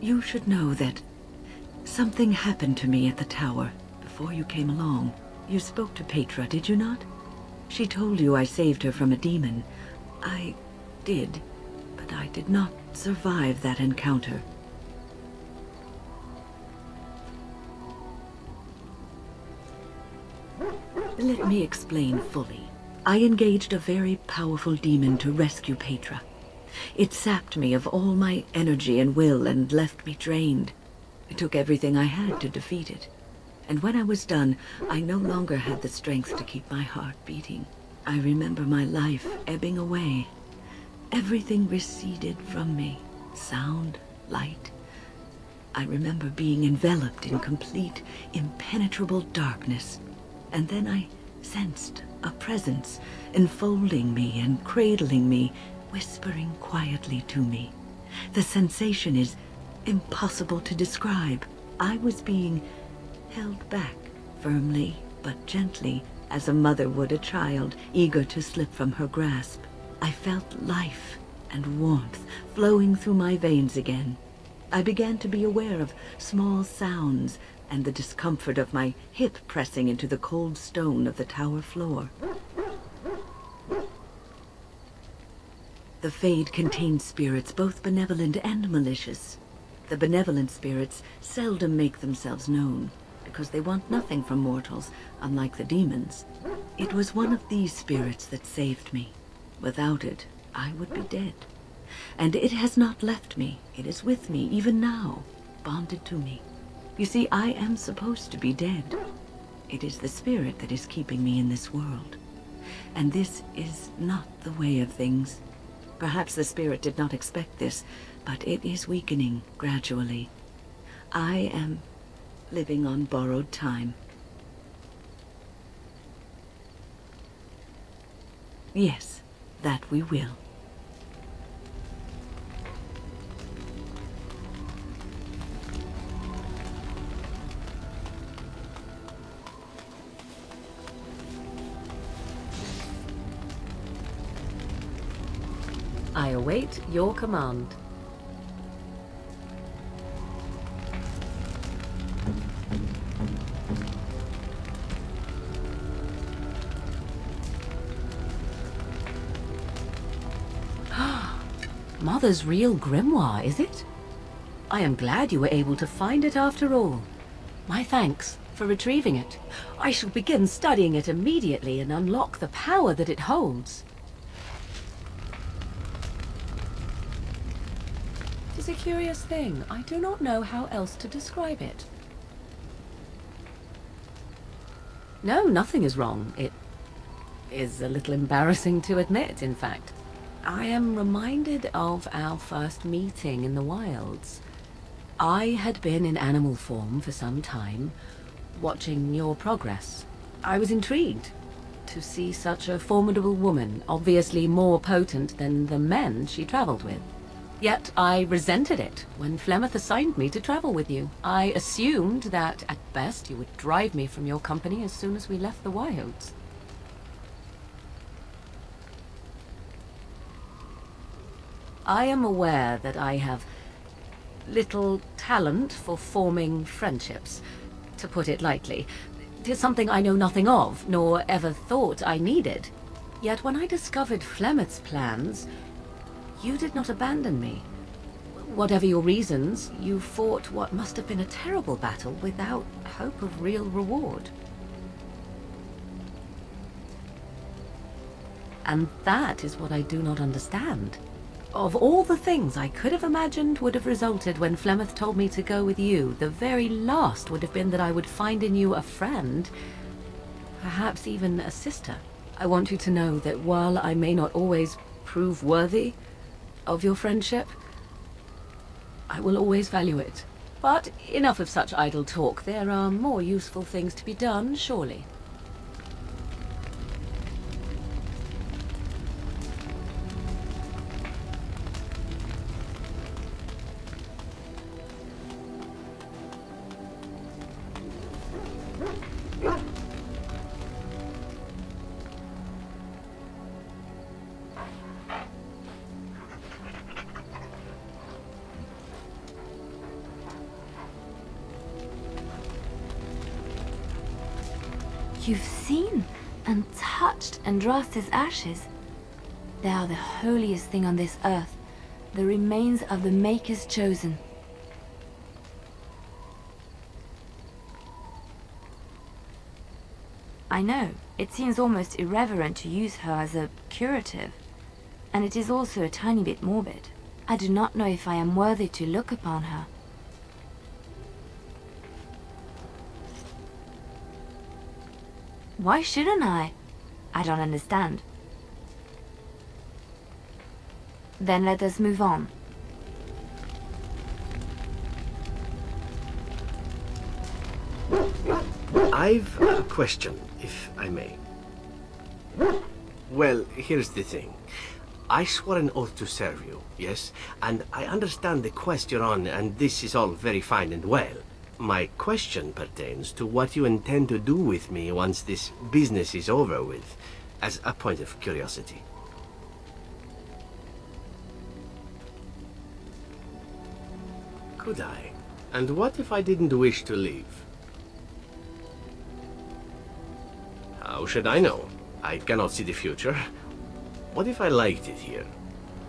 You should know that something happened to me at the tower before you came along. You spoke to Petra, did you not? She told you I saved her from a demon. I did, but I did not survive that encounter. Let me explain fully. I engaged a very powerful demon to rescue Petra. It sapped me of all my energy and will and left me drained. It took everything I had to defeat it. And when I was done, I no longer had the strength to keep my heart beating. I remember my life ebbing away. Everything receded from me. Sound, light. I remember being enveloped in complete, impenetrable darkness. And then I sensed a presence enfolding me and cradling me, whispering quietly to me. The sensation is impossible to describe. I was being held back, firmly but gently, as a mother would a child, eager to slip from her grasp. I felt life and warmth flowing through my veins again. I began to be aware of small sounds and the discomfort of my hip pressing into the cold stone of the tower floor. The Fade contains spirits both benevolent and malicious. The benevolent spirits seldom make themselves known, because they want nothing from mortals, unlike the demons. It was one of these spirits that saved me. Without it, I would be dead. And it has not left me. It is with me, even now, bonded to me. You see, I am supposed to be dead. It is the spirit that is keeping me in this world. And this is not the way of things. Perhaps the spirit did not expect this, but it is weakening gradually. I am living on borrowed time. Yes, that we will. I await your command. Mother's real grimoire, is it? I am glad you were able to find it after all. My thanks for retrieving it. I shall begin studying it immediately and unlock the power that it holds. It is a curious thing. I do not know how else to describe it. No, nothing is wrong. It is a little embarrassing to admit, in fact. I am reminded of our first meeting in the wilds. I had been in animal form for some time, watching your progress. I was intrigued to see such a formidable woman, obviously more potent than the men she traveled with. Yet I resented it when Flemeth assigned me to travel with you. I assumed that, at best, you would drive me from your company as soon as we left the wilds. I am aware that I have little talent for forming friendships, to put it lightly. 'Tis something I know nothing of, nor ever thought I needed. Yet when I discovered Flemeth's plans, you did not abandon me. Whatever your reasons, you fought what must have been a terrible battle without hope of real reward. And that is what I do not understand. Of all the things I could have imagined would have resulted when Flemeth told me to go with you, the very last would have been that I would find in you a friend, perhaps even a sister. I want you to know that while I may not always prove worthy of your friendship, I will always value it. But enough of such idle talk. There are more useful things to be done, surely. You've seen and touched Andraste's ashes. They are the holiest thing on this earth, the remains of the Maker's chosen. I know, it seems almost irreverent to use her as a curative, and it is also a tiny bit morbid. I do not know if I am worthy to look upon her. Why shouldn't I? I don't understand. Then let us move on. I've a question, if I may. Well, here's the thing. I swore an oath to serve you, yes? And I understand the quest you're on, and this is all very fine and well. My question pertains to what you intend to do with me once this business is over with, as a point of curiosity. Could I? And what if I didn't wish to leave? How should I know? I cannot see the future. What if I liked it here?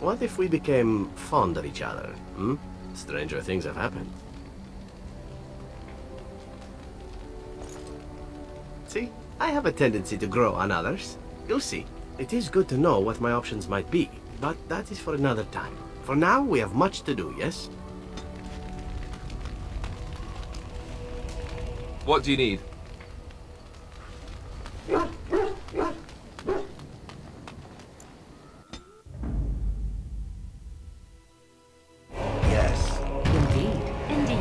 What if we became fond of each other? Stranger things have happened. See? I have a tendency to grow on others. You'll see. It is good to know what my options might be, but that is for another time. For now, we have much to do, yes? What do you need? Yes. Indeed. Indeed.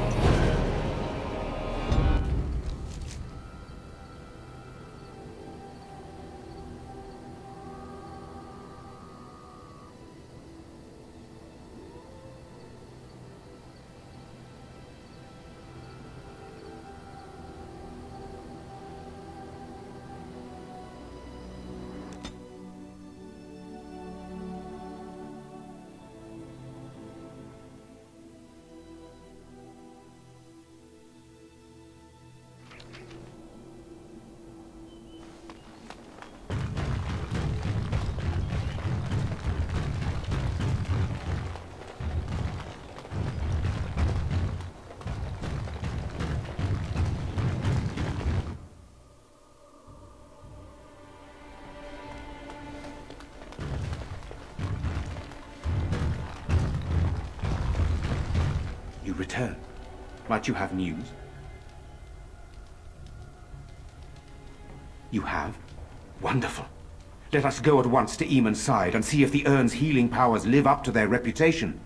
You return. Might you have news? You have? Wonderful. Let us go at once to Eamon's side and see if the urn's healing powers live up to their reputation.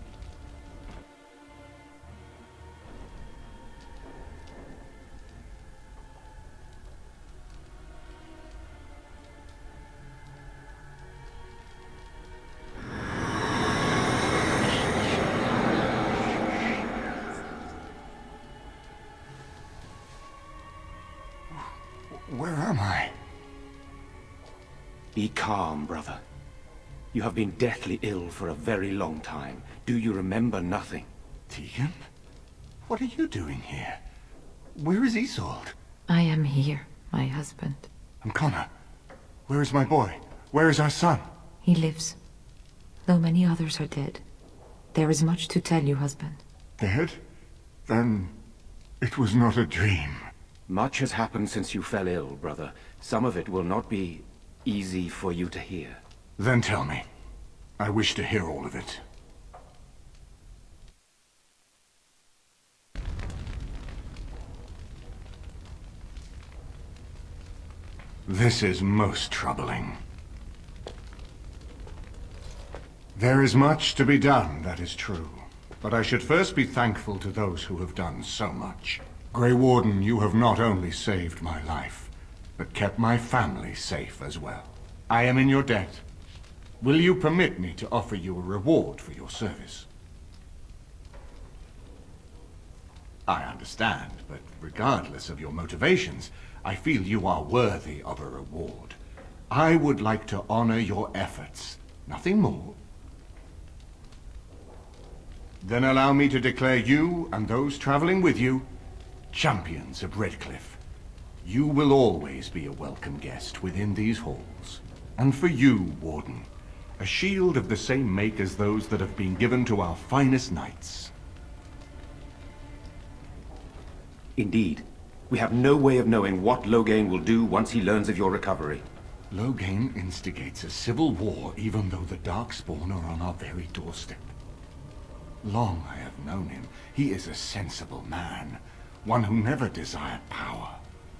Where am I? Be calm, brother. You have been deathly ill for a very long time. Do you remember nothing? Tegan? What are you doing here? Where is Isolde? I am here, my husband. And Connor? Where is my boy? Where is our son? He lives, though many others are dead. There is much to tell you, husband. Dead? Then it was not a dream. Much has happened since you fell ill, brother. Some of it will not be easy for you to hear. Then tell me. I wish to hear all of it. This is most troubling. There is much to be done, that is true. But I should first be thankful to those who have done so much. Grey Warden, you have not only saved my life, but kept my family safe as well. I am in your debt. Will you permit me to offer you a reward for your service? I understand, but regardless of your motivations, I feel you are worthy of a reward. I would like to honor your efforts, nothing more. Then allow me to declare you and those traveling with you champions of Redcliffe. You will always be a welcome guest within these halls. And for you, Warden, a shield of the same make as those that have been given to our finest knights. Indeed. We have no way of knowing what Loghain will do once he learns of your recovery. Loghain instigates a civil war even though the Darkspawn are on our very doorstep. Long I have known him. He is a sensible man, one who never desired power.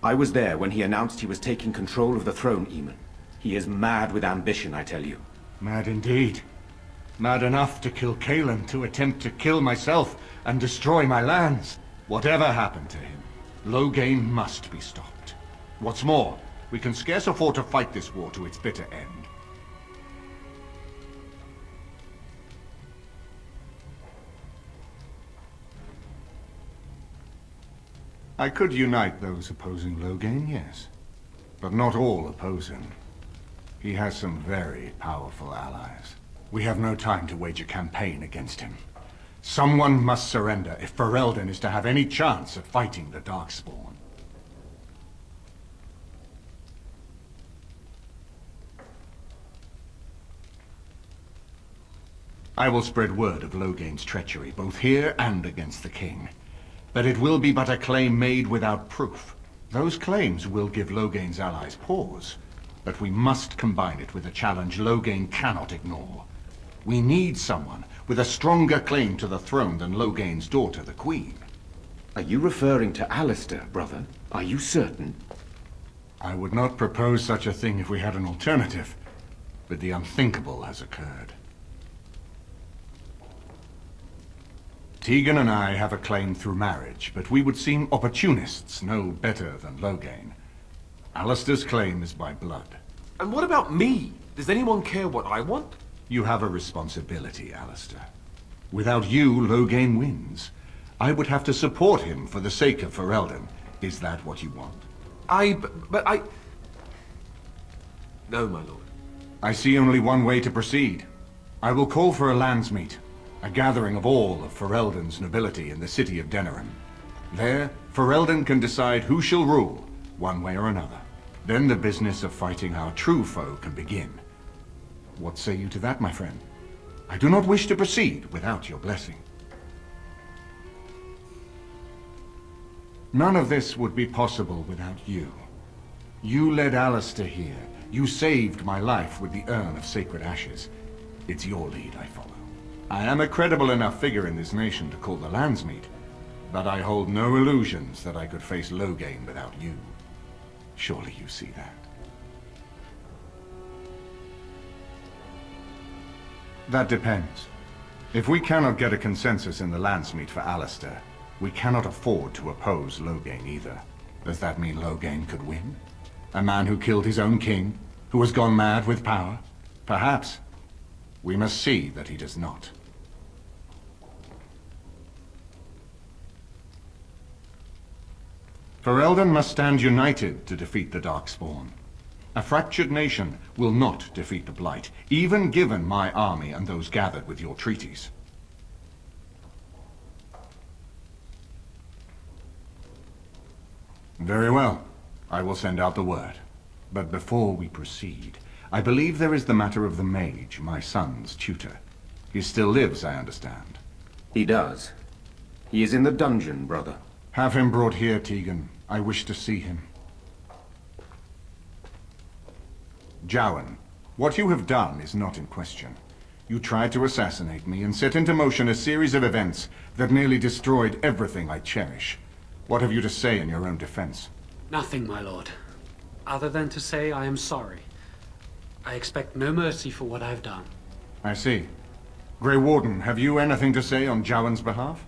I was there when he announced he was taking control of the throne, Eamon. He is mad with ambition, I tell you. Mad indeed. Mad enough to kill Cailan, to attempt to kill myself and destroy my lands. Whatever happened to him, Loghain must be stopped. What's more, we can scarce afford to fight this war to its bitter end. I could unite those opposing Loghain, yes. But not all oppose him. He has some very powerful allies. We have no time to wage a campaign against him. Someone must surrender if Ferelden is to have any chance at fighting the Darkspawn. I will spread word of Loghain's treachery, both here and against the king. But it will be but a claim made without proof. Those claims will give Loghain's allies pause, but we must combine it with a challenge Loghain cannot ignore. We need someone with a stronger claim to the throne than Loghain's daughter, the Queen. Are you referring to Alistair, brother? Are you certain? I would not propose such a thing if we had an alternative, but the unthinkable has occurred. Tegan and I have a claim through marriage, but we would seem opportunists, no better than Loghain. Alistair's claim is by blood. And what about me? Does anyone care what I want? You have a responsibility, Alistair. Without you, Loghain wins. I would have to support him for the sake of Ferelden. Is that what you want? But I... No, my lord. I see only one way to proceed. I will call for a landsmeet, a gathering of all of Ferelden's nobility in the city of Denerim. There, Ferelden can decide who shall rule, one way or another. Then the business of fighting our true foe can begin. What say you to that, my friend? I do not wish to proceed without your blessing. None of this would be possible without you. You led Alistair here. You saved my life with the urn of sacred ashes. It's your lead I follow. I am a credible enough figure in this nation to call the landsmeet, but I hold no illusions that I could face Loghain without you. Surely you see that. That depends. If we cannot get a consensus in the landsmeet for Alistair, we cannot afford to oppose Loghain either. Does that mean Loghain could win? A man who killed his own king, who has gone mad with power? Perhaps. We must see that he does not. Ferelden must stand united to defeat the Darkspawn. A fractured nation will not defeat the Blight, even given my army and those gathered with your treaties. Very well. I will send out the word. But before we proceed, I believe there is the matter of the mage, my son's tutor. He still lives, I understand. He does. He is in the dungeon, brother. Have him brought here, Tegan. I wish to see him. Jowan, what you have done is not in question. You tried to assassinate me and set into motion a series of events that nearly destroyed everything I cherish. What have you to say in your own defense? Nothing, my lord. Other than to say I am sorry. I expect no mercy for what I've done. I see. Grey Warden, have you anything to say on Jowan's behalf?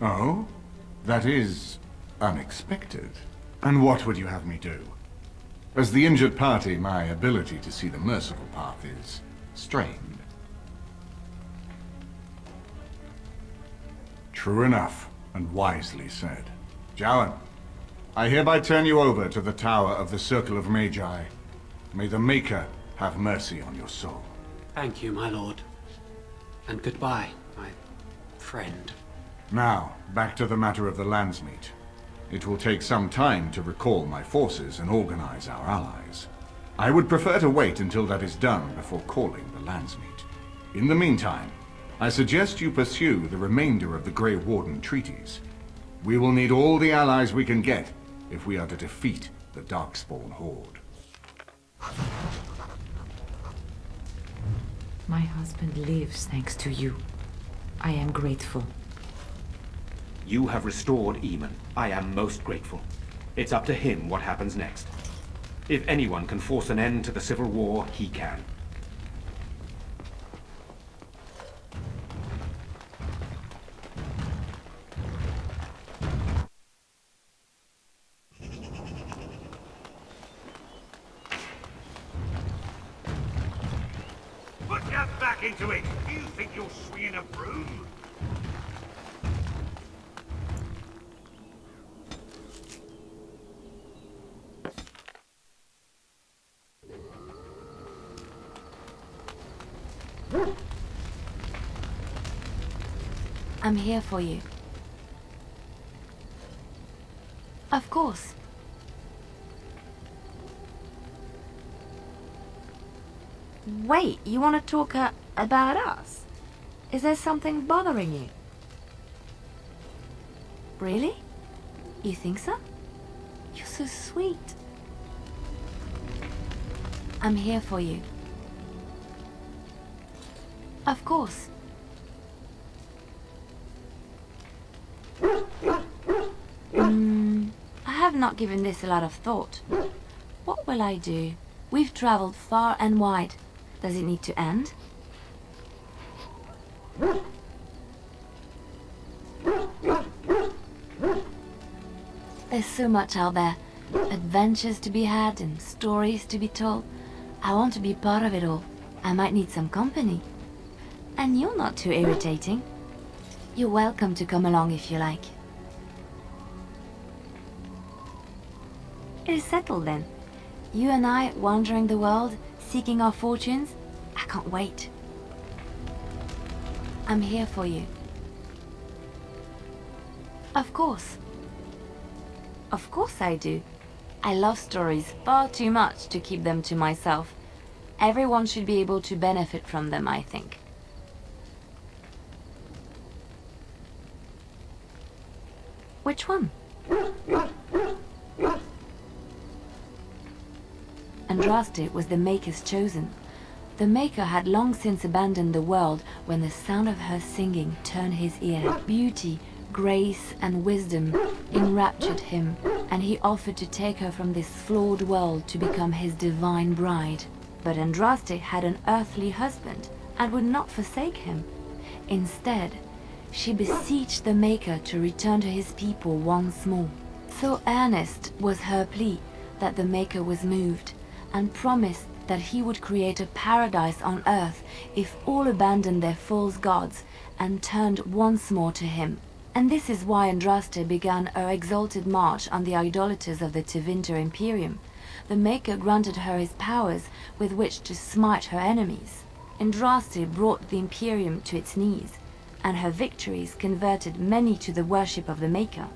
Oh? That is unexpected. And what would you have me do? As the injured party, my ability to see the merciful path is strained. True enough, and wisely said. Jowan, I hereby turn you over to the Tower of the Circle of Magi. May the Maker have mercy on your soul. Thank you, my lord. And goodbye. I friend. Now, back to the matter of the Landsmeet. It will take some time to recall my forces and organize our allies. I would prefer to wait until that is done before calling the Landsmeet. In the meantime, I suggest you pursue the remainder of the Grey Warden treaties. We will need all the allies we can get if we are to defeat the Darkspawn Horde. My husband lives thanks to you. I am grateful. You have restored Eamon. I am most grateful. It's up to him what happens next. If anyone can force an end to the Civil War, he can. Put your back into it! You think you're swinging a broom? I'm here for you. Of course. Wait, you want to talk about us? Is there something bothering you? Really? You think so? You're so sweet. I'm here for you. Of course. I have not given this a lot of thought. What will I do? We've traveled far and wide. Does it need to end? There's so much out there. Adventures to be had and stories to be told. I want to be part of it all. I might need some company. And you're not too irritating. You're welcome to come along if you like. It is settled then. You and I wandering the world, seeking our fortunes. I can't wait. I'm here for you. Of course. Of course I do. I love stories far too much to keep them to myself. Everyone should be able to benefit from them, I think. Which one? Andraste was the Maker's chosen. The Maker had long since abandoned the world when the sound of her singing turned his ear. Beauty, grace, and wisdom enraptured him, and he offered to take her from this flawed world to become his divine bride. But Andraste had an earthly husband and would not forsake him. Instead, she beseeched the Maker to return to his people once more. So earnest was her plea that the Maker was moved, and promised that he would create a paradise on earth if all abandoned their false gods and turned once more to him. And this is why Andraste began her exalted march on the idolaters of the Tevinter Imperium. The Maker granted her his powers with which to smite her enemies. Andraste brought the Imperium to its knees, and her victories converted many to the worship of the Maker.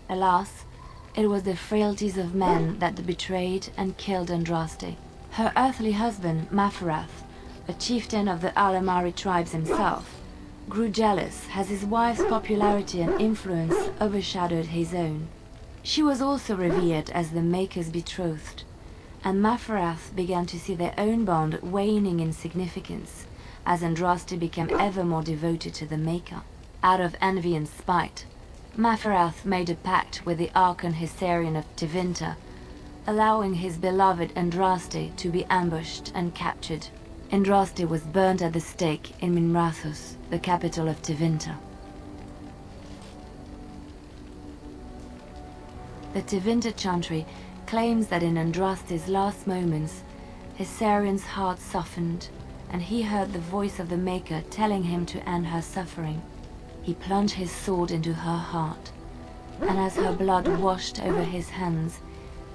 Alas, it was the frailties of men that betrayed and killed Andraste. Her earthly husband, Maferath, a chieftain of the Alamari tribes himself, grew jealous as his wife's popularity and influence overshadowed his own. She was also revered as the Maker's betrothed, and Maferath began to see their own bond waning in significance as Andraste became ever more devoted to the Maker. Out of envy and spite, Maferath made a pact with the Archon Hysarian of Tevinter, allowing his beloved Andraste to be ambushed and captured. Andraste was burned at the stake in Minrathous, the capital of Tevinter. The Tevinter Chantry claims that in Andraste's last moments, Hysarian's heart softened, and he heard the voice of the Maker telling him to end her suffering. He plunged his sword into her heart, and as her blood washed over his hands,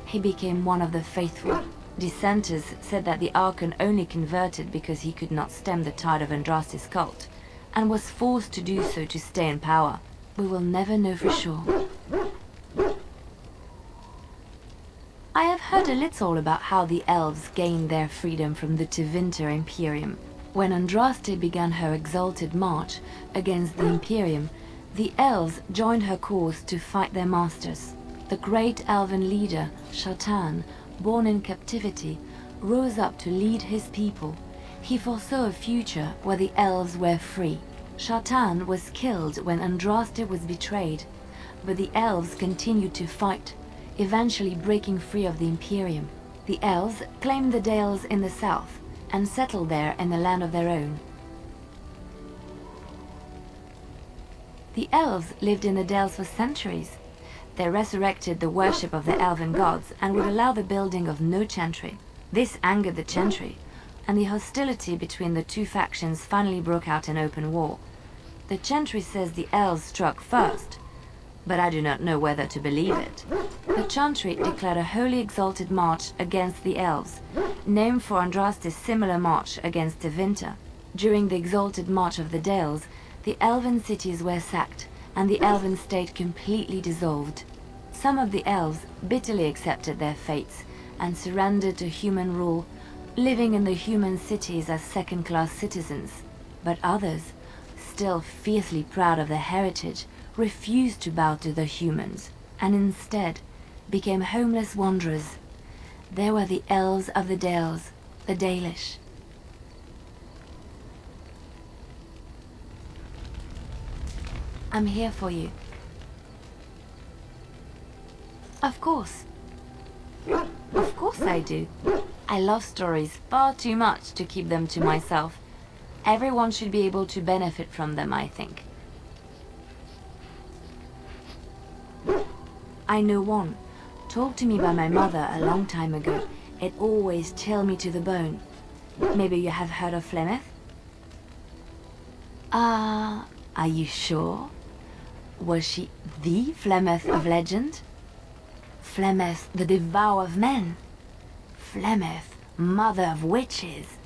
he became one of the faithful, Dissenters said that the Archon only converted because he could not stem the tide of Andraste's cult, and was forced to do so to stay in power. We will never know for sure. I have heard a little about how the elves gained their freedom from the Tevinter Imperium. When Andraste began her exalted march against the Imperium, the elves joined her cause to fight their masters. The great elven leader, Shatan, born in captivity, rose up to lead his people. He foresaw a future where the elves were free. Shatan was killed when Andraste was betrayed, but the elves continued to fight, eventually breaking free of the Imperium. The elves claimed the Dales in the south and settled there in the land of their own. The elves lived in the Dales for centuries. They resurrected the worship of the elven gods and would allow the building of no chantry. This angered the chantry, and the hostility between the two factions finally broke out in open war. The chantry says the elves struck first, but I do not know whether to believe it. The chantry declared a wholly exalted march against the elves, named for Andraste's similar march against Tevinter. During the exalted march of the Dales, the elven cities were sacked, and the elven state completely dissolved. Some of the elves bitterly accepted their fates and surrendered to human rule, living in the human cities as second-class citizens. But others, still fiercely proud of their heritage, refused to bow to the humans, and instead became homeless wanderers. They were the elves of the Dales, the Dalish. I'm here for you. Of course. Of course I do. I love stories far too much to keep them to myself. Everyone should be able to benefit from them, I think. I know one, told to me by my mother a long time ago. It always chilled me to the bone. Maybe you have heard of Flemeth? Are you sure? Was she the Flemeth of legend? Flemeth, the devourer of men? Flemeth, mother of witches?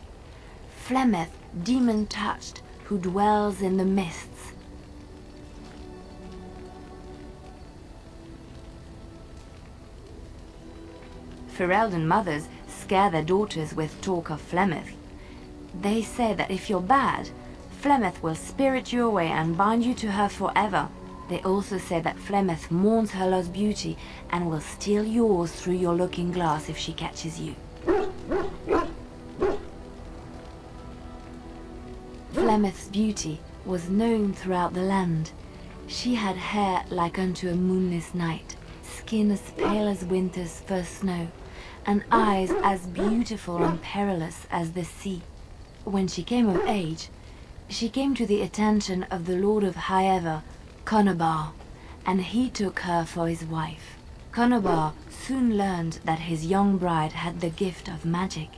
Flemeth, demon-touched, who dwells in the mists? Ferelden mothers scare their daughters with talk of Flemeth. They say that if you're bad, Flemeth will spirit you away and bind you to her forever. They also say that Flemeth mourns her lost beauty and will steal yours through your looking glass if she catches you. Flemeth's beauty was known throughout the land. She had hair like unto a moonless night, skin as pale as winter's first snow, and eyes as beautiful and perilous as the sea. When she came of age, she came to the attention of the Lord of Highever, Conobar, and he took her for his wife. Conobar soon learned that his young bride had the gift of magic.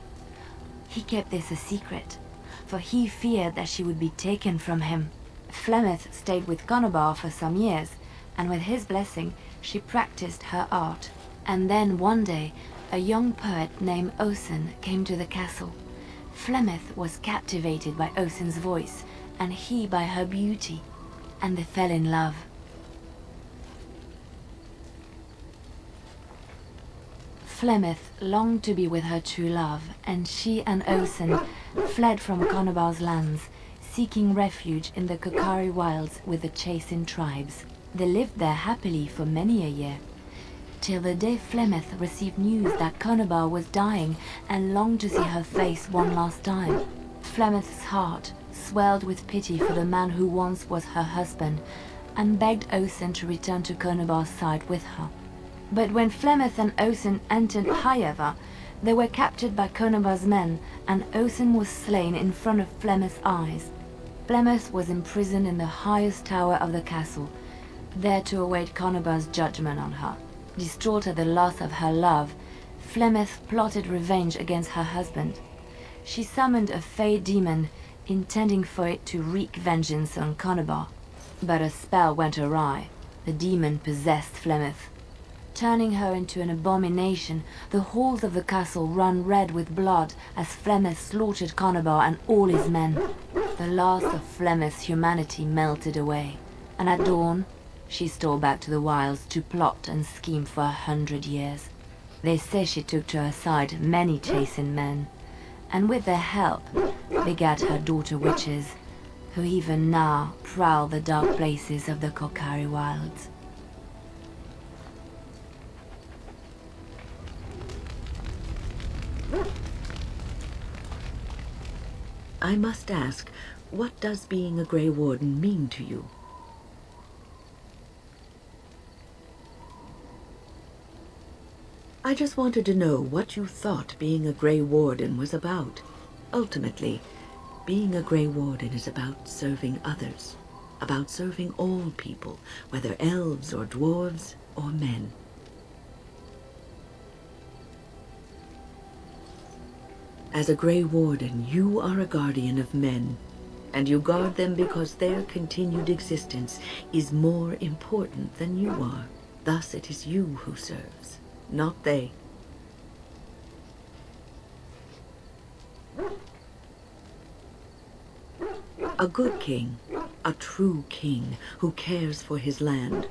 He kept this a secret, for he feared that she would be taken from him. Flemeth stayed with Conobar for some years, and with his blessing, she practiced her art. And then one day, a young poet named Osen came to the castle. Flemeth was captivated by Osen's voice, and he by her beauty, and they fell in love. Flemeth longed to be with her true love, and she and Osen fled from Conobar's lands, seeking refuge in the Kokari wilds with the Chasing tribes. They lived there happily for many a year, till the day Flemeth received news that Conobar was dying and longed to see her face one last time. Flemeth's heart swelled with pity for the man who once was her husband, and begged Osen to return to Conobar's side with her. But when Flemeth and Osen entered Highever, they were captured by Conobar's men, and Osen was slain in front of Flemeth's eyes. Flemeth was imprisoned in the highest tower of the castle, there to await Conobar's judgment on her. Distraught at the loss of her love, Flemeth plotted revenge against her husband. She summoned a fey demon, intending for it to wreak vengeance on Conobar. But a spell went awry. The demon possessed Flemeth. turning her into an abomination. The halls of the castle run red with blood as Flemeth slaughtered Conobar and all his men. The last of Flemeth's humanity melted away, and at dawn she stole back to the wilds to plot and scheme for 100 years. They say she took to her side many chastened men, and with their help begat her daughter witches, who even now prowl the dark places of the Kokari wilds. I must ask, what does being a Grey Warden mean to you? I just wanted to know what you thought being a Grey Warden was about. Ultimately, being a Grey Warden is about serving others, about serving all people, whether elves or dwarves or men. As a Grey Warden, you are a guardian of men, and you guard them because their continued existence is more important than you are. Thus it is you who serves, not they. A good king, a true king who cares for his land,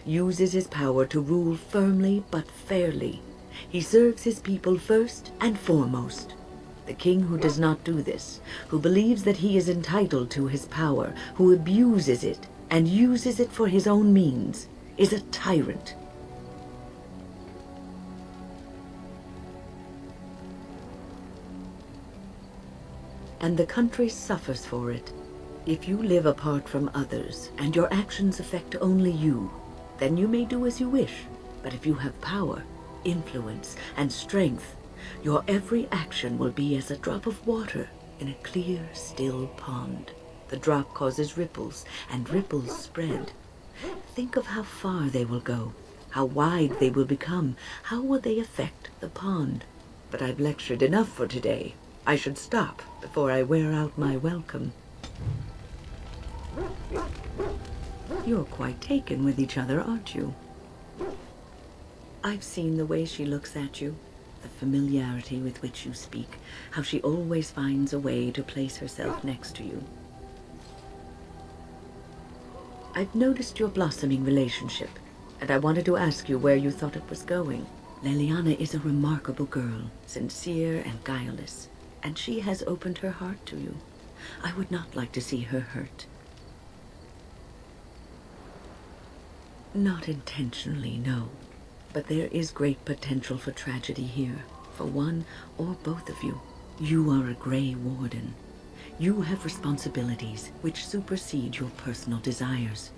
uses his power to rule firmly but fairly. He serves his people first and foremost. The king who does not do this, who believes that he is entitled to his power, who abuses it and uses it for his own means, is a tyrant. And the country suffers for it. If you live apart from others, and your actions affect only you, then you may do as you wish. But if you have power, influence, and strength, your every action will be as a drop of water in a clear, still pond. The drop causes ripples, and ripples spread. Think of how far they will go, how wide they will become, how will they affect the pond. But I've lectured enough for today. I should stop before I wear out my welcome. You're quite taken with each other, aren't you? I've seen the way she looks at you, the familiarity with which you speak, how she always finds a way to place herself next to you. I've noticed your blossoming relationship, and I wanted to ask you where you thought it was going. Leliana is a remarkable girl, sincere and guileless, and she has opened her heart to you. I would not like to see her hurt. Not intentionally, no. But there is great potential for tragedy here, for one or both of you. You are a Grey Warden. You have responsibilities which supersede your personal desires.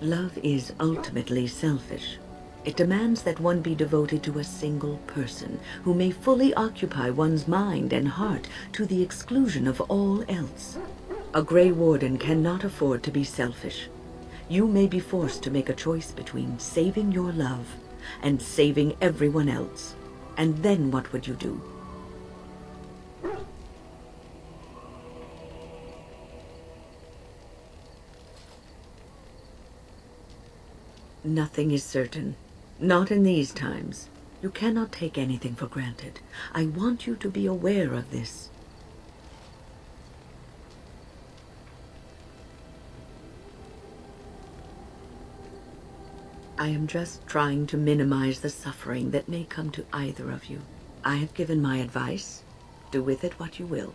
Love is ultimately selfish. It demands that one be devoted to a single person who may fully occupy one's mind and heart to the exclusion of all else. A Grey Warden cannot afford to be selfish. You may be forced to make a choice between saving your love and saving everyone else. And then what would you do? Nothing is certain. Not in these times. You cannot take anything for granted. I want you to be aware of this. I am just trying to minimize the suffering that may come to either of you. I have given my advice. Do with it what you will.